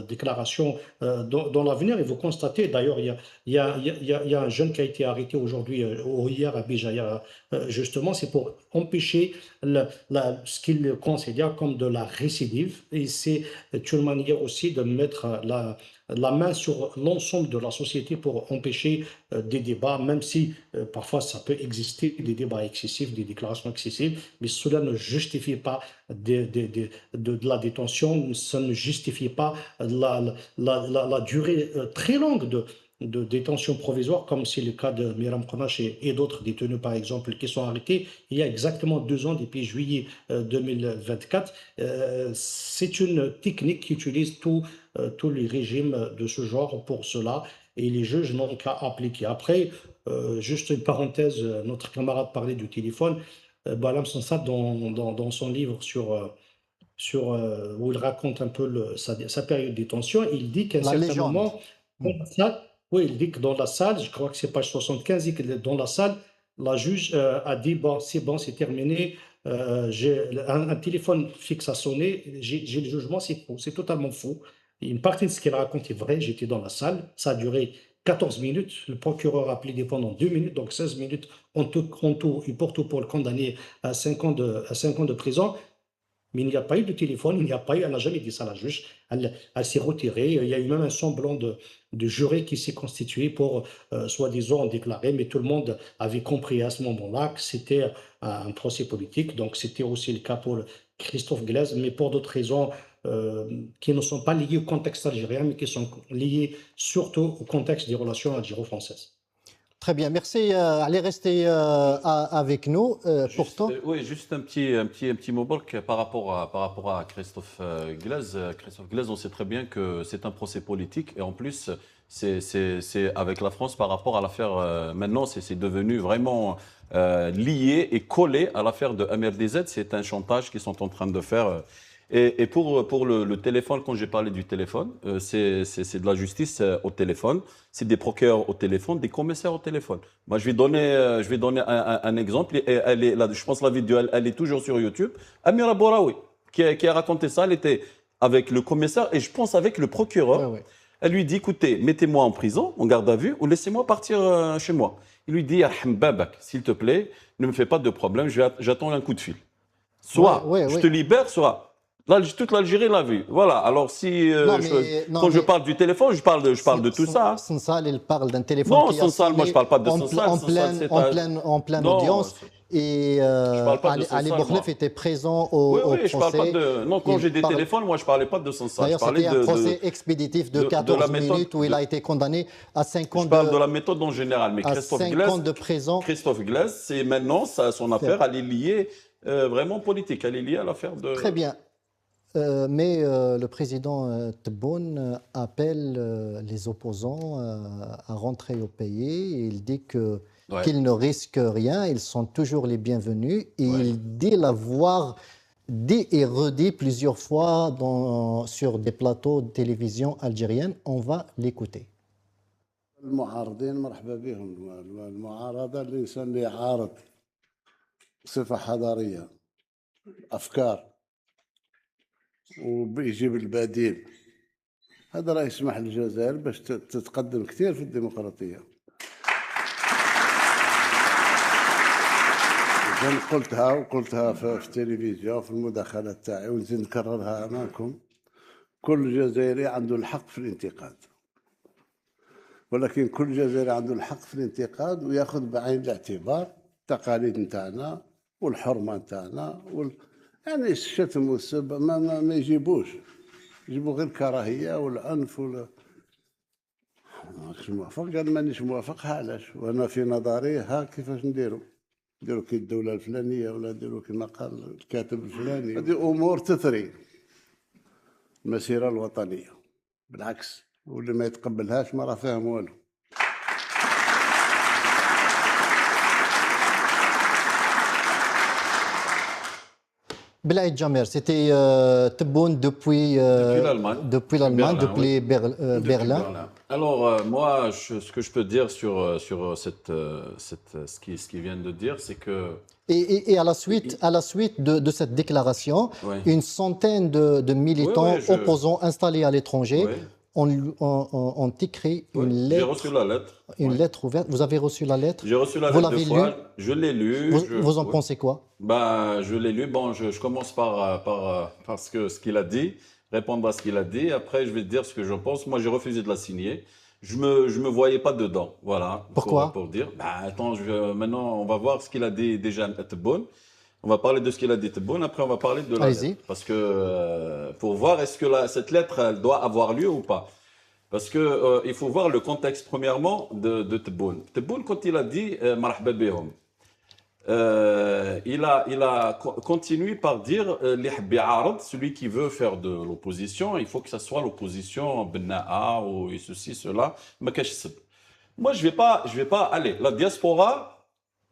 déclarations dans l'avenir. Et vous constatez, d'ailleurs, il y a un jeune qui a été arrêté aujourd'hui, ou hier à Béjaïa, justement, c'est pour empêcher ce qu'il considère comme de la récidive. Et c'est une manière aussi de mettre la main sur l'ensemble de la société pour empêcher des débats, même si parfois ça peut exister des débats excessifs, des déclarations excessives, mais cela ne justifie pas de la détention, ça ne justifie pas la durée très longue de détention provisoire, comme c'est le cas de Miram Konache et d'autres détenus, par exemple, qui sont arrêtés il y a exactement 2 ans, depuis juillet 2024. C'est une technique qui utilise tous les régimes de ce genre pour cela, et les juges n'ont qu'à appliquer. Après, juste une parenthèse, notre camarade parlait du téléphone. Balam Sansat, dans son livre où il raconte un peu sa période de détention, il dit qu'à un La certain légende. moment, oui, il dit que dans la salle, je crois que c'est page 75, il dit que dans la salle, la juge a dit, bon, c'est terminé, j'ai un téléphone fixe a sonné, j'ai le jugement, c'est faux, c'est totalement faux. Une partie de ce qu'il raconte est vrai, j'étais dans la salle, ça a duré 14 minutes, le procureur a plaidé pendant 2 minutes, donc 16 minutes en tout et pour tout pour le condamner à 5 ans de prison. Mais il n'y a pas eu de téléphone, elle n'a jamais dit ça à la juge. Elle s'est retirée. Il y a eu même un semblant de jury qui s'est constitué pour soi-disant déclarer, mais tout le monde avait compris à ce moment-là que c'était un procès politique. Donc c'était aussi le cas pour Christophe Glaise, mais pour d'autres raisons qui ne sont pas liées au contexte algérien, mais qui sont liées surtout au contexte des relations algéro-françaises. Très bien, merci. Allez rester avec nous. Pourtant, oui, juste un petit mot par rapport à Christophe Glaise. Christophe Glaise, on sait très bien que c'est un procès politique et en plus, c'est avec la France par rapport à l'affaire. Maintenant, c'est devenu vraiment lié et collé à l'affaire de MRDZ. C'est un chantage qu'ils sont en train de faire. Et pour le téléphone, quand j'ai parlé du téléphone, c'est de la justice au téléphone, c'est des procureurs au téléphone, des commissaires au téléphone. Moi, je vais donner un exemple. Et je pense que la vidéo, elle est toujours sur YouTube. Amira Boraoui, qui a raconté ça, elle était avec le commissaire et je pense avec le procureur. ouais. Elle lui dit, écoutez, mettez-moi en prison, en garde à vue, ou laissez-moi partir chez moi. Il lui dit, Babak, s'il te plaît, ne me fais pas de problème, j'attends un coup de fil. Soit je te libère, soit... Là, toute l'Algérie l'a vu. Voilà. Alors, si quand je parle du téléphone, je parle de tout ça. Sansal, il parle d'un téléphone. Non, Sansal, moi, je parle pas de Sansal. En pleine audience. Et Ali Bourlef était présent au procès. Oui, je parle pas de. Non, quand j'ai des téléphones, moi, je parlais pas de Sansal. D'ailleurs, c'était un procès expéditif de 14 minutes où il a été condamné à 5 ans Je parle de la méthode en général, mais Christophe Glaise, c'est maintenant son affaire, elle est liée vraiment politique. Elle est liée à l'affaire de. Très bien. Mais le président Tebboune appelle les opposants à rentrer au pays. Il dit Ouais. qu'ils ne risquent rien, ils sont toujours les bienvenus. Et Ouais. il dit l'avoir dit et redit plusieurs fois sur des plateaux de télévision algérienne. On va l'écouter. المعارضين مرحبا بهم. المعارضة الإنسان اللي يعارض بصفة حضارية أفكار ويجيب البديل، هذا راه يسمح للجزائر باش تتقدم كثير في الديمقراطية. إذن قلتها في التلفزيون في المداخلات تاعي ونزيد نكررها أمامكم. كل جزائري عنده الحق في الانتقاد، ولكن كل جزائري عنده الحق في الانتقاد وياخذ بعين الاعتبار التقاليد نتاعنا والحرمه نتاعنا يعني الشتم والسب ما يجيبوش، يجيبوا غير الكراهيه والعنف ماكش موافق. قال مانيش موافق، علاش؟ وانا في نظري ها كيفاش نديروا كي الدوله الفلانيه ولا نديروا كما قال الكاتب الفلاني. هذه امور تثري المسيره الوطنيه، بالعكس واللي ما يتقبلهاش ما راه فاهم والو. Belaïd Jamer, c'était Tebboune depuis l'Allemagne. depuis l'Allemagne, Berlin, depuis oui. Berlin. Alors, moi, ce que je peux dire sur ce qu'il vient de dire, c'est que... Et à la suite de cette déclaration, Ouais. une centaine de militants Ouais, opposants installés à l'étranger Ouais. ont écrit Ouais, une j'ai lettre, reçu la lettre. une Ouais. lettre ouverte. Vous avez reçu la lettre? J'ai reçu la Vous lettre l'avez deux fois. lue? Je l'ai lue. Vous en Ouais. pensez quoi? Bah, je l'ai lu. Bon, je commence par ce qu'il a dit, répondre à ce qu'il a dit. Après, je vais te dire ce que j'en pense. Moi, j'ai refusé de la signer. Je me voyais pas dedans. Voilà. Pourquoi? Pour dire. Bah, attends, maintenant, on va voir ce qu'il a dit déjà à Tebboune. On va parler de ce qu'il a dit Tebboune. Après, on va parler de la Allez-y. lettre. Parce que pour voir est-ce que cette lettre, elle doit avoir lieu ou pas. Parce que il faut voir le contexte premièrement de Tebboune. Tebboune, quand il a dit marhaba bihom, il a continué par dire li hab ya'arad, celui qui veut faire de l'opposition, il faut que ça soit l'opposition benna'a ou ceci cela, ma kache seb. Moi je vais pas aller. La diaspora,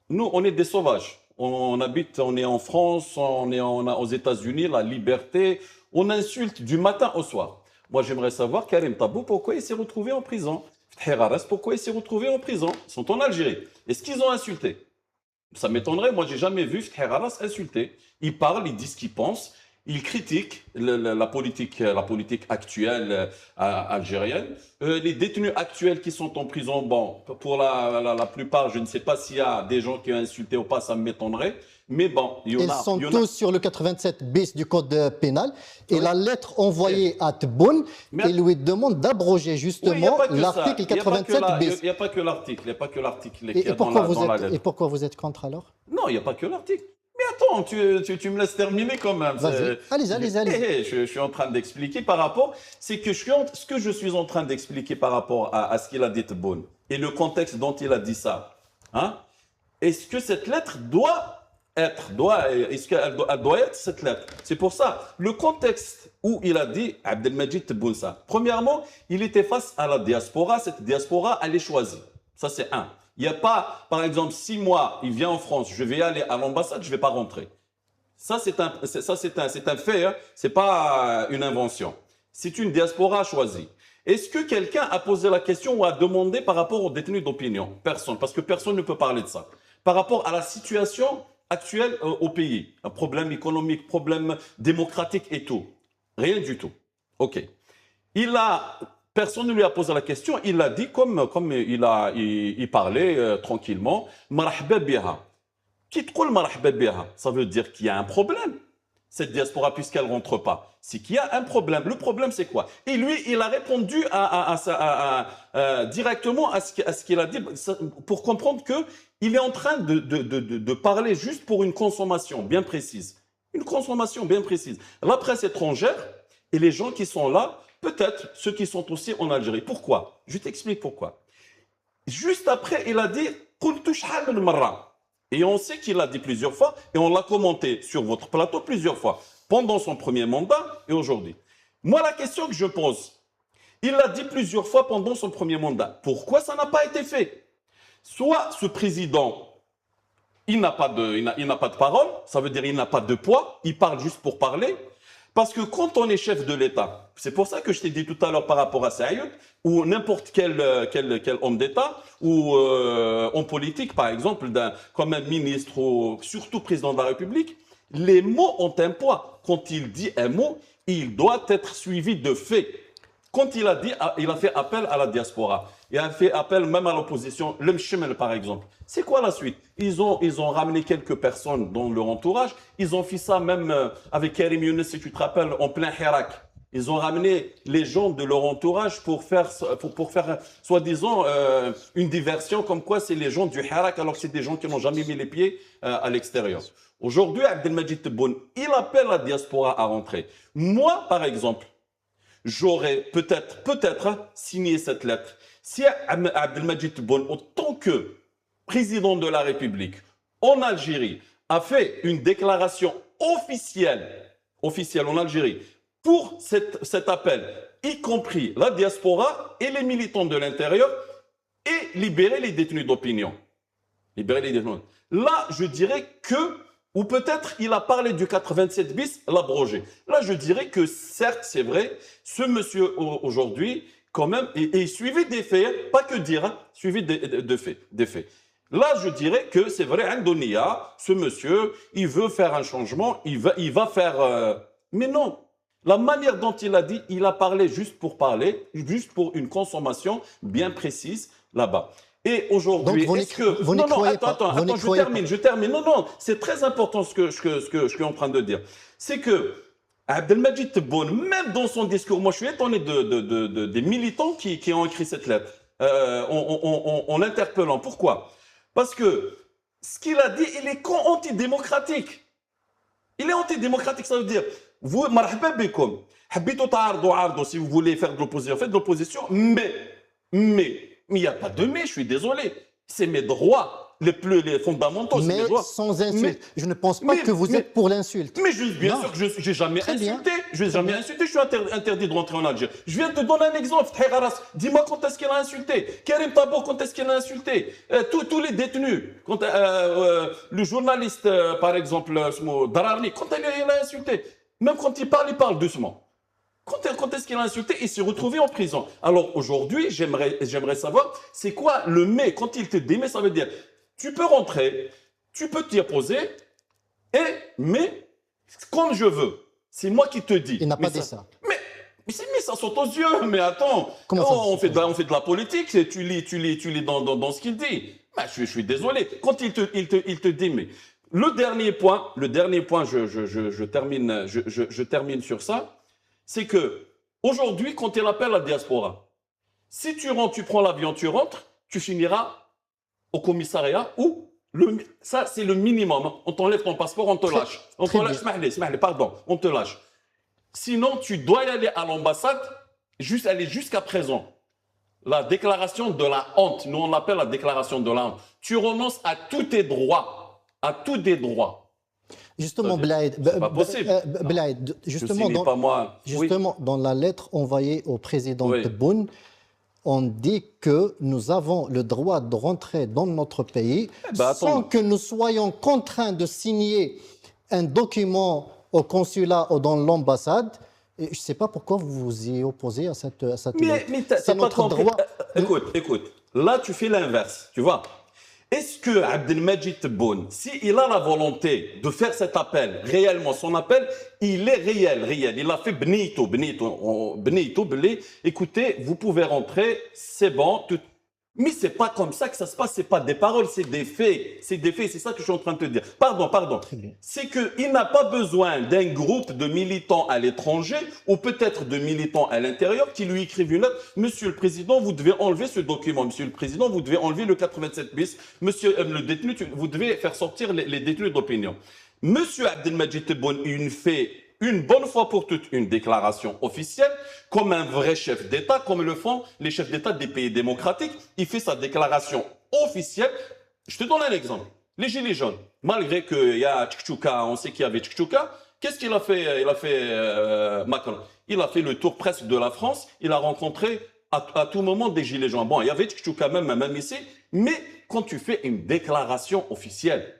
nous on est des sauvages. On est en France, on est aux États-Unis, la liberté, on insulte du matin au soir. Moi, j'aimerais savoir, Karim Tabou, pourquoi il s'est retrouvé en prison. Fethi Gharas, pourquoi il s'est retrouvé en prison. Ils sont en Algérie. Est-ce qu'ils ont insulté? Ça m'étonnerait. Moi, j'ai jamais vu Fethi Gharas insulter. Il parle, il dit ce qu'il pense. Il critique la politique actuelle algérienne. Les détenus actuels qui sont en prison, bon, pour la plupart, je ne sais pas s'il y a des gens qui ont insulté ou pas, ça m'étonnerait. Mais bon, il y en Ils a. sont il y en a. tous sur le 87 bis du code pénal. Et la lettre envoyée à Tebboune, Mais- il lui demande d'abroger Oui, il y a justement pas que ça. l'article Il y a pas que 87 la- bis. Il n'y a pas que l'article. Il n'y a pas que l'article qui Et est pourquoi dans la lettre. et pourquoi vous êtes contre alors? Non, il n'y a pas que l'article. Mais attends, tu me laisses terminer quand même. Vas-y. Allez-y. Je suis en train d'expliquer par rapport. C'est que ce que je suis en train d'expliquer par rapport à ce qu'il a dit Tebboune et le contexte dont il a dit ça. Hein? Est-ce que cette lettre est-ce qu'elle doit être cette lettre? C'est pour ça, le contexte où il a dit Abdelmajid Tebboune ça. Premièrement, il était face à la diaspora. Cette diaspora, elle est choisie. Ça, c'est un. Il n'y a pas, par exemple, 6 mois, il vient en France, je vais aller à l'ambassade, je ne vais pas rentrer. Ça, c'est un fait, hein. Ce n'est pas une invention. C'est une diaspora choisie. Est-ce que quelqu'un a posé la question ou a demandé par rapport aux détenus d'opinion? Personne, parce que personne ne peut parler de ça. Par rapport à la situation actuelle au pays, un problème économique, problème démocratique et tout. Rien du tout. OK. Personne ne lui a posé la question, il l'a dit comme il parlait tranquillement. Marhaba biha. Qui tqoul marhaba biha? Ça veut dire qu'il y a un problème. Cette diaspora, puisqu'elle ne rentre pas, c'est qu'il y a un problème. Le problème, c'est quoi? Et lui, il a répondu directement à ce qu'il a dit pour comprendre qu'il est en train de parler juste pour une consommation bien précise. Une consommation bien précise. La presse étrangère et les gens qui sont là, peut-être ceux qui sont aussi en Algérie. Pourquoi? Je t'explique pourquoi. Juste après, il a dit قلت شحال من مرة. Et on sait qu'il l'a dit plusieurs fois et on l'a commenté sur votre plateau plusieurs fois. pendant son premier mandat et aujourd'hui. Moi, la question que je pose, il l'a dit plusieurs fois pendant son premier mandat. Pourquoi ça n'a pas été fait? Soit ce président, il n'a pas de parole, ça veut dire qu'il n'a pas de poids, il parle juste pour parler. Parce que quand on est chef de l'État, c'est pour ça que je t'ai dit tout à l'heure par rapport à Saïd, ou n'importe quel homme d'État, ou en politique par exemple, comme un ministre ou surtout président de la République, les mots ont un poids. Quand il dit un mot, il doit être suivi de faits. Quand il a fait appel à la diaspora, il a fait appel même à l'opposition, le Mchemel par exemple. C'est quoi la suite? Ils ont ramené quelques personnes dans leur entourage. Ils ont fait ça même avec Karim Younes, si tu te rappelles, en plein Hirak. Ils ont ramené les gens de leur entourage pour faire soi-disant, une diversion, comme quoi c'est les gens du Hirak, alors que c'est des gens qui n'ont jamais mis les pieds à l'extérieur. Aujourd'hui, Abdelmajid Tebboune, il appelle la diaspora à rentrer. Moi, par exemple, j'aurais peut-être signé cette lettre. Si Abdelmajid Tebboune, en tant que président de la République en Algérie, a fait une déclaration officielle en Algérie pour cet appel, y compris la diaspora et les militants de l'intérieur, et libérer les détenus d'opinion. Libérer les détenus. Là, je dirais que, ou peut-être il a parlé du 87 bis, l'abrogé. Là, je dirais que certes, c'est vrai, ce monsieur aujourd'hui, quand même, et suivi des faits, pas que dire, hein, suivi des faits. Là, je dirais que c'est vrai, Andonia, ce monsieur, il veut faire un changement, il va faire... mais non, la manière dont il a dit, il a parlé juste pour parler, juste pour une consommation bien précise là-bas. Et aujourd'hui, est-ce que... Non, attends, je termine. Non, c'est très important ce que je suis en train de dire. C'est que Abdelmajid Tebboune, même dans son discours, moi je suis étonné des militants qui ont écrit cette lettre en l'interpellant. Pourquoi? Parce que ce qu'il a dit, il est antidémocratique. Il est antidémocratique, ça veut dire, vous, marhaba bikoum, habitou ta'ardu ardu, si vous voulez faire de l'opposition, faites de l'opposition, mais il n'y a pas de mais, je suis désolé. C'est mes droits les fondamentaux. Mais mes droits. Sans insulte. Je ne pense pas que vous êtes pour l'insulte. Mais bien sûr que je n'ai jamais insulté. Je suis interdit de rentrer en Algérie. Je viens de te donner un exemple. Dis-moi quand est-ce qu'il a insulté. Karim Tabour, quand est-ce qu'il a insulté. Tous les détenus. Le journaliste, par exemple, Dararni, quand il a insulté. Même quand il parle doucement. Quand est-ce qu'il a insulté? Il s'est retrouvé en prison. Alors aujourd'hui, j'aimerais savoir, c'est quoi le mais? Quand il te démet, ça veut dire, tu peux rentrer, tu peux t'y opposer, mais comme je veux. C'est moi qui te dis. Il n'a pas dit ça. Mais ça saute aux yeux. Mais attends, on fait de la politique, tu lis dans ce qu'il dit. Mais je suis désolé. Quand il te dit, mais... Le dernier point, je termine sur ça. C'est que aujourd'hui, quand il appelle la diaspora, si tu rentres, tu prends l'avion, tu rentres, tu finiras au commissariat ou ça c'est le minimum. On t'enlève ton passeport, on te lâche. On te lâche. Sinon, tu dois y aller à l'ambassade, aller jusqu'à présent. La déclaration de la honte, nous on l'appelle la déclaration de la honte. Tu renonces à tous tes droits, Justement, Blaïd, dans la lettre envoyée au président Tebboune, on dit que nous avons le droit de rentrer dans notre pays sans que nous soyons contraints de signer un document au consulat ou dans l'ambassade. Et je ne sais pas pourquoi vous vous y opposez à cette lettre. Mais c'est notre droit. Écoute, là tu fais l'inverse, tu vois. Est-ce que Abdelmajid Tebboune, s'il a la volonté de faire cet appel, réellement, son appel, il est réel. Il a fait Benito, écoutez, vous pouvez rentrer, c'est bon. Mais c'est pas comme ça que ça se passe, c'est pas des paroles, c'est des faits. C'est ça que je suis en train de te dire. Pardon. C'est qu'il n'a pas besoin d'un groupe de militants à l'étranger ou peut-être de militants à l'intérieur qui lui écrivent une lettre. Monsieur le Président, vous devez enlever ce document. Monsieur le Président, vous devez enlever le 87 bis. Monsieur le détenu, vous devez faire sortir les détenus d'opinion. Monsieur Abdelmajid Tebboune, il fait une bonne fois pour toutes une déclaration officielle, comme un vrai chef d'État, comme le font les chefs d'État des pays démocratiques. Il fait sa déclaration officielle. Je te donne un exemple. Les Gilets jaunes, malgré qu'il y a Tchouka, on sait qu'il y avait Tchouka, Qu'est-ce qu'il a fait, Macron? Il a fait le tour presque de la France. Il a rencontré à tout moment des gilets jaunes. Bon, il y avait quand même ici, mais quand tu fais une déclaration officielle,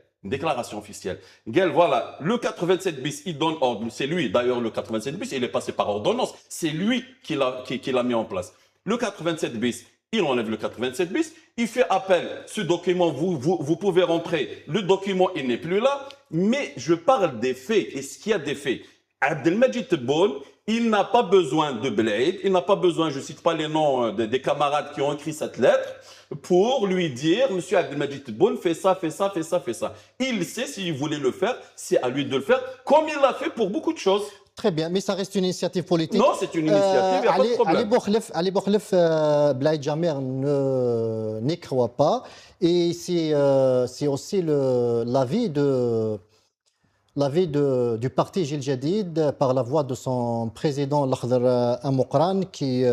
Gaël, voilà, le 87 bis, il donne ordre. C'est lui, d'ailleurs, le 87 bis, il est passé par ordonnance. C'est lui qui l'a mis en place. Le 87 bis, il enlève le 87 bis, il fait appel. Ce document, vous pouvez rentrer. Le document, il n'est plus là. Mais je parle des faits. Et ce qu'il y a des faits. Abdelmajid Tebboune, il n'a pas besoin de Blade, il n'a pas besoin, je ne cite pas les noms des camarades qui ont écrit cette lettre, pour lui dire, Monsieur Abdelmajid Tebboune, fais ça, fais ça, fais ça, fais ça. Il sait s'il voulait le faire, c'est à lui de le faire, comme il l'a fait pour beaucoup de choses. Très bien, mais ça reste une initiative politique. Non, c'est une initiative, il n'y a pas de problème. Ali Bourlef, Blaïd Jamer n'y croit pas. Et c'est aussi l'avis du parti Jil Jadid par la voix de son président Lakhdar Amoukran qui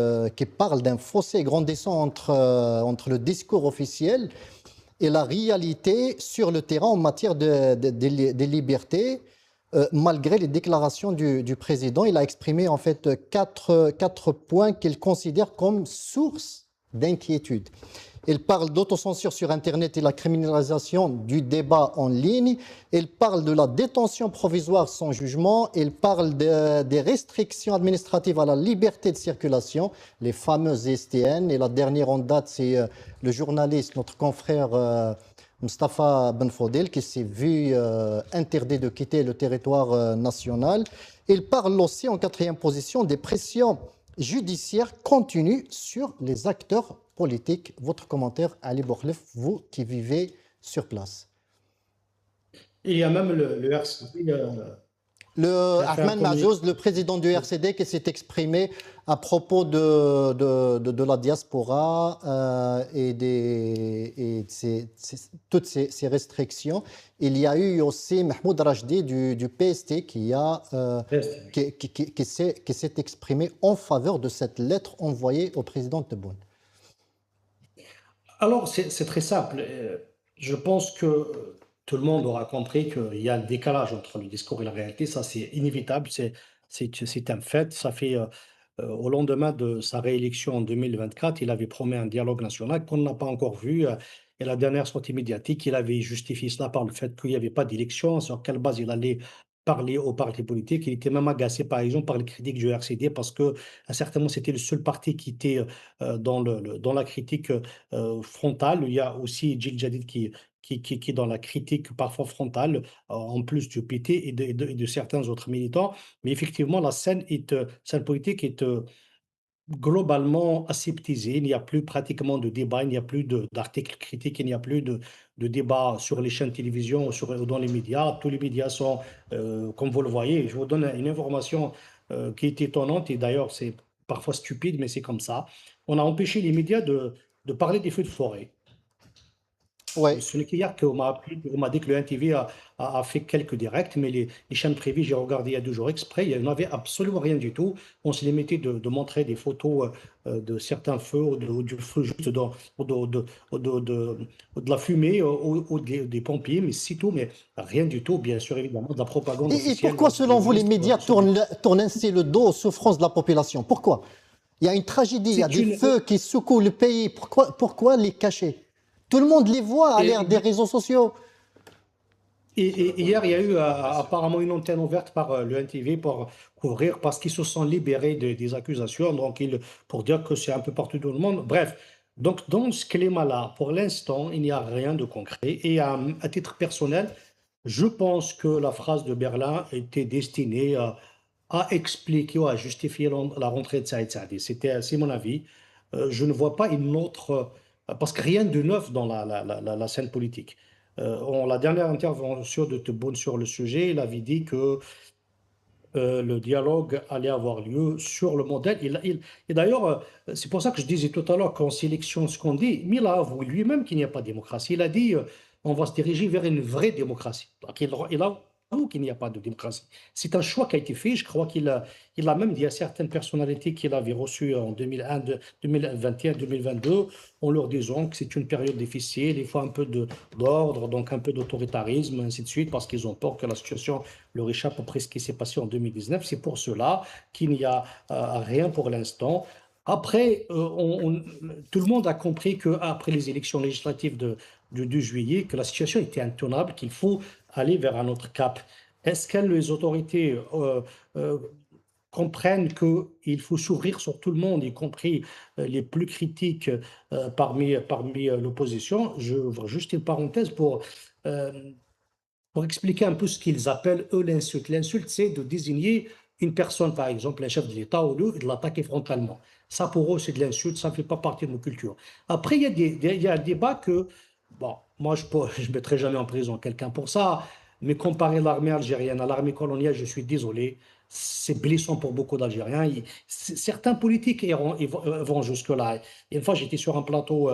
parle d'un fossé grandissant entre le discours officiel et la réalité sur le terrain en matière de liberté. Malgré les déclarations du président, il a exprimé en fait quatre points qu'il considère comme source d'inquiétude. Il parle d'autocensure sur Internet et la criminalisation du débat en ligne. Il parle de la détention provisoire sans jugement. Il parle des restrictions administratives à la liberté de circulation, les fameuses STN. Et la dernière en date, c'est le journaliste, notre confrère Mustafa Ben Fodel, qui s'est vu interdit de quitter le territoire national. Il parle aussi en quatrième position des pressions judiciaires continues sur les acteurs politique. Votre commentaire, Ali Bourlef, vous qui vivez sur place. Il y a même le RCD. Ahmed Mazouz, le président du RCD, qui s'est exprimé à propos de la diaspora et toutes ces restrictions. Il y a eu aussi Mahmoud Rajdi du PST qui s'est exprimé en faveur de cette lettre envoyée au président Tebboune. Alors, c'est très simple. Je pense que tout le monde aura compris qu'il y a un décalage entre le discours et la réalité. Ça, c'est inévitable, c'est un fait. Ça fait, au lendemain de sa réélection en 2024, il avait promis un dialogue national qu'on n'a pas encore vu. Et la dernière sortie médiatique, il avait justifié cela par le fait qu'il n'y avait pas d'élection, sur quelle base il allait parler aux partis politiques. Il était même agacé, par exemple, par les critiques du RCD parce que, certainement, c'était le seul parti qui était dans la critique frontale. Il y a aussi Jil Jadid qui est dans la critique parfois frontale, en plus du PT et de certains autres militants. Mais effectivement, la scène politique est globalement aseptisé, il n'y a plus pratiquement de débat, il n'y a plus d'articles critiques, il n'y a plus de débat sur les chaînes de télévision ou dans les médias. Tous les médias sont, comme vous le voyez, je vous donne une information qui est étonnante et d'ailleurs c'est parfois stupide, mais c'est comme ça. On a empêché les médias de parler des feux de forêt. Ouais. Ce n'est qu'hier qu'on m'a appelé, on m'a dit que le NTV a fait quelques directs, mais les chaînes privées, j'ai regardé il y a 2 jours exprès, il n'y en avait absolument rien du tout. On se limitait de montrer des photos de certains feux, ou du feu juste de la fumée ou des pompiers, mais c'est tout, mais rien du tout, bien sûr, évidemment, de la propagande Et officielle. pourquoi, selon vous, les médias tournent ainsi le dos aux souffrances de la population? Pourquoi? Il y a une tragédie, il y a des feux qui secouent le pays. Pourquoi les cacher? Tout le monde les voit à l'ère des réseaux sociaux. Et hier, il y a eu apparemment une antenne ouverte par le NTV pour couvrir, parce qu'ils se sont libérés des accusations, donc pour dire que c'est un peu partout dans le monde. Bref, donc dans ce climat-là, pour l'instant, il n'y a rien de concret. Et à titre personnel, je pense que la phrase de Berlin était destinée à expliquer ou à justifier la rentrée de Saïd Saadi. C'est mon avis. Je ne vois pas une autre... Parce que rien de neuf dans la scène politique. La dernière intervention de Tebboune sur le sujet, il avait dit que le dialogue allait avoir lieu sur le modèle. Et d'ailleurs, c'est pour ça que je disais tout à l'heure qu'on sélectionne ce qu'on dit, mais il a avoué lui-même qu'il n'y a pas de démocratie. Il a dit on va se diriger vers une vraie démocratie. Donc il a qu'il n'y a pas de démocratie. C'est un choix qui a été fait. Je crois qu'il a même dit à certaines personnalités qu'il avait reçues en 2021, 2022, en leur disant que c'est une période difficile, il faut un peu d'ordre, donc un peu d'autoritarisme, ainsi de suite, parce qu'ils ont peur que la situation leur échappe après ce qui s'est passé en 2019. C'est pour cela qu'il n'y a rien pour l'instant. Après, tout le monde a compris qu'après les élections législatives du 2 juillet, que la situation était intenable, qu'il faut aller vers un autre cap. Est-ce que les autorités comprennent qu'il faut s'ouvrir sur tout le monde, y compris les plus critiques parmi l'opposition? Je vois juste une parenthèse pour expliquer un peu ce qu'ils appellent, eux, l'insulte. L'insulte, c'est de désigner une personne, par exemple, un chef de l'État, au lieu de l'attaquer frontalement. Ça, pour eux, c'est de l'insulte, ça ne fait pas partie de nos cultures. Après, il y a un débat que, bon, moi, je ne mettrai jamais en prison quelqu'un pour ça, mais comparer l'armée algérienne à l'armée coloniale, je suis désolé, c'est blessant pour beaucoup d'Algériens. Certains politiques vont jusque-là. Une fois, j'étais sur un plateau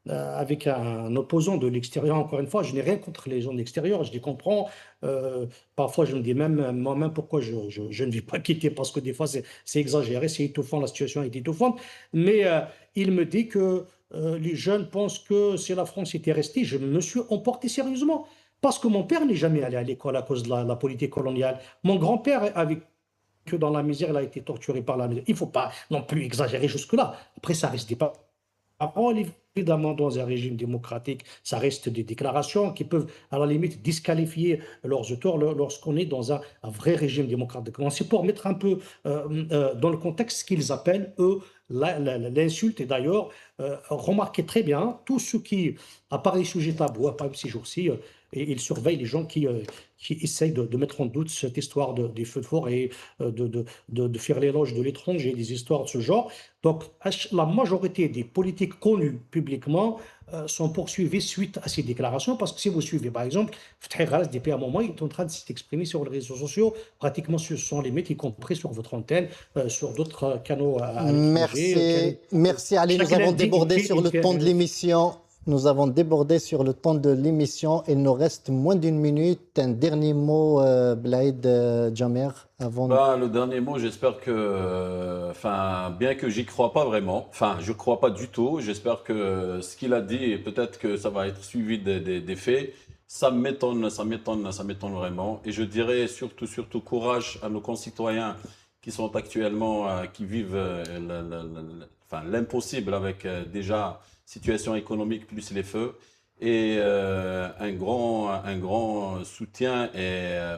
avec un opposant de l'extérieur. Encore une fois, je n'ai rien contre les gens de l'extérieur, je les comprends. Parfois, je me dis même moi-même pourquoi je ne vais pas quitter, parce que des fois, c'est exagéré, c'est étouffant, la situation est étouffante. Mais il me dit que les jeunes pensent que si la France était restée, je me suis emporté sérieusement. Parce que mon père n'est jamais allé à l'école à cause de la politique coloniale. Mon grand-père a vécu dans la misère, il a été torturé par la misère. Il ne faut pas non plus exagérer jusque-là. Après, ça reste des paroles, évidemment, dans un régime démocratique, ça reste des déclarations qui peuvent, à la limite, disqualifier leurs auteurs lorsqu'on est dans un vrai régime démocratique. C'est pour mettre un peu dans le contexte ce qu'ils appellent, eux, l'insulte. Et d'ailleurs, remarquez très bien, tous ceux qui, à part les sujets tabous, à part ces jours-ci, et ils surveillent les gens qui essayent de mettre en doute cette histoire des feux de forêt, de faire l'éloge de l'étranger, des histoires de ce genre. Donc, la majorité des politiques connues publiquement sont poursuivis suite à ces déclarations, parce que si vous suivez, par exemple, Fethi Ghalas, depuis un moment, il est en train de s'exprimer sur les réseaux sociaux, pratiquement sur son limite, y compris sur votre antenne, sur d'autres canaux à l'étranger. Merci Ali, nous avons débordé sur le temps de l'émission. Nous avons débordé sur le temps de l'émission. Il nous reste moins d'une minute. Un dernier mot, Blaïd Jamer, avant... Le dernier mot, j'espère que, bien que j'y crois pas vraiment, je crois pas du tout, j'espère que ce qu'il a dit, peut-être que ça va être suivi des faits, ça m'étonne vraiment. Et je dirais surtout courage à nos concitoyens qui sont actuellement, qui vivent l'impossible avec déjà situation économique plus les feux, et un grand soutien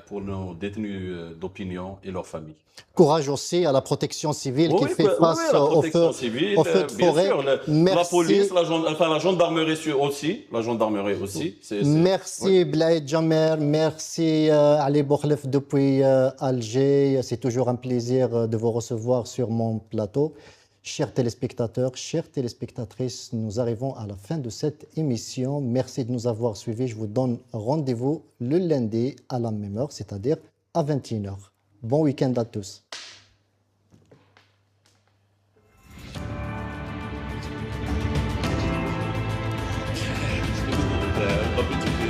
pour nos détenus d'opinion et leurs familles. Courage aussi à la protection civile qui fait face aux feux de forêt. Merci. La police, la gendarmerie aussi. Merci Blaïd Jamer, merci Ali Boukhlef depuis Alger. C'est toujours un plaisir de vous recevoir sur mon plateau. Chers téléspectateurs, chères téléspectatrices, nous arrivons à la fin de cette émission. Merci de nous avoir suivis. Je vous donne rendez-vous le lundi à la même heure, c'est-à-dire à 21h. Bon week-end à tous.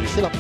C'est là.